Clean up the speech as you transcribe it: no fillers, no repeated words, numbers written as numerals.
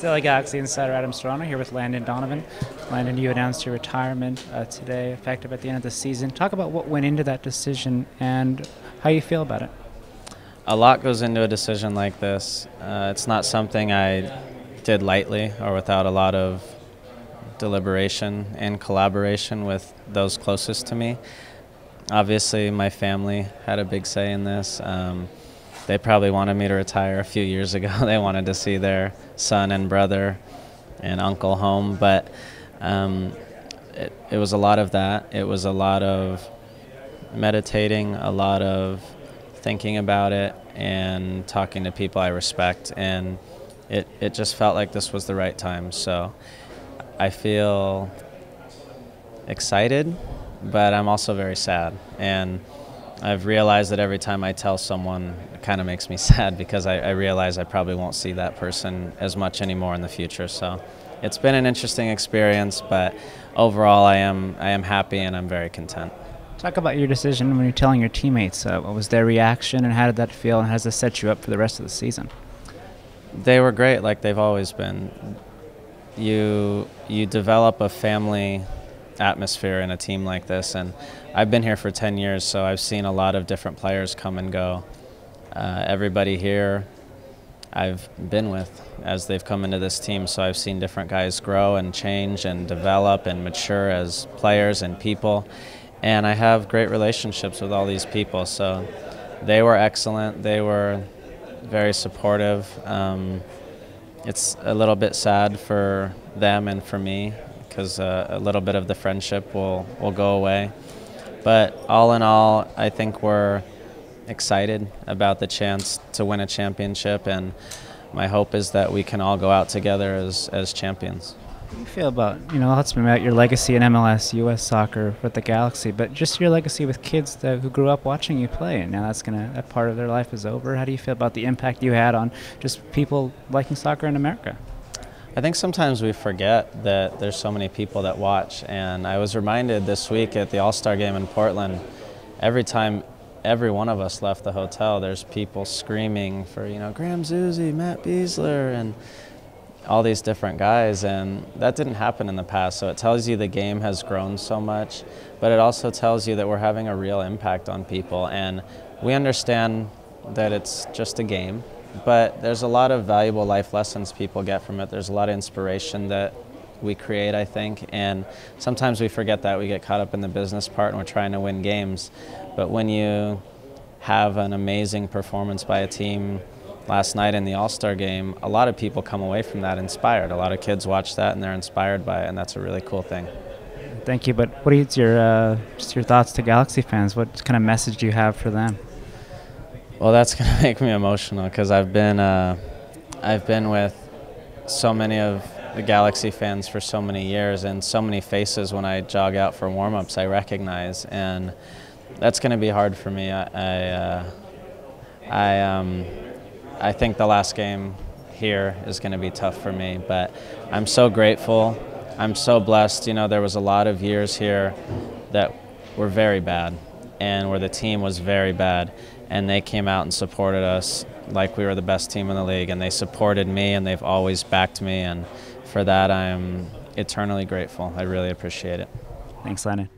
Galaxy Insider Adam Serrano here with Landon Donovan. Landon, you announced your retirement today, effective at the end of the season. Talk about what went into that decision and how you feel about it. A lot goes into a decision like this. It's not something I did lightly or without a lot of deliberation and collaboration with those closest to me. Obviously, my family had a big say in this. They probably wanted me to retire a few years ago. They wanted to see their son and brother and uncle home, but it was a lot of that. It was a lot of meditating, a lot of thinking about it, and talking to people I respect, and it just felt like this was the right time. So I feel excited, but I'm also very sad, and I've realized that every time I tell someone, it kind of makes me sad because I realize I probably won't see that person as much anymore in the future. So it's been an interesting experience, but overall I am happy and I'm very content. Talk about your decision when you're telling your teammates. What was their reaction and how did that feel, and how does this set you up for the rest of the season? They were great, like they've always been. You develop a family atmosphere in a team like this, and I've been here for 10 years, so I've seen a lot of different players come and go. Everybody here I've been with as they've come into this team, so I've seen different guys grow and change and develop and mature as players and people, and I have great relationships with all these people, so they were excellent. They were very supportive. It's a little bit sad for them and for me, because a little bit of the friendship will go away. But all in all, I think we're excited about the chance to win a championship, and my hope is that we can all go out together as champions. How do you feel about, let's be about your legacy in MLS, U.S. soccer with the Galaxy, but just your legacy with kids who grew up watching you play, and now that part of their life is over. How do you feel about the impact you had on just people liking soccer in America? I think sometimes we forget that there's so many people that watch, and I was reminded this week at the All-Star game in Portland, every time every one of us left the hotel, there's people screaming for, Graham Zusi, Matt Beasler, and all these different guys, and that didn't happen in the past. So it tells you the game has grown so much, but it also tells you that we're having a real impact on people, and we understand that it's just a game, but there's a lot of valuable life lessons people get from it. There's a lot of inspiration that we create, I think, and sometimes we forget that. We get caught up in the business part and we're trying to win games, but when you have an amazing performance by a team last night in the All-Star game, a lot of people come away from that inspired. A lot of kids watch that and they're inspired by it, and that's a really cool thing. Thank you, but what are just your thoughts to Galaxy fans? What kind of message do you have for them? Well, that's going to make me emotional, because I've been with so many of the Galaxy fans for so many years, and so many faces when I jog out for warm-ups I recognize, and that's going to be hard for me. I think the last game here is going to be tough for me, but I'm so grateful. I'm so blessed. There was a lot of years here that were very bad, and where the team was very bad, and they came out and supported us like we were the best team in the league, and they supported me, and they've always backed me, and for that I am eternally grateful. I really appreciate it. Thanks, Landon.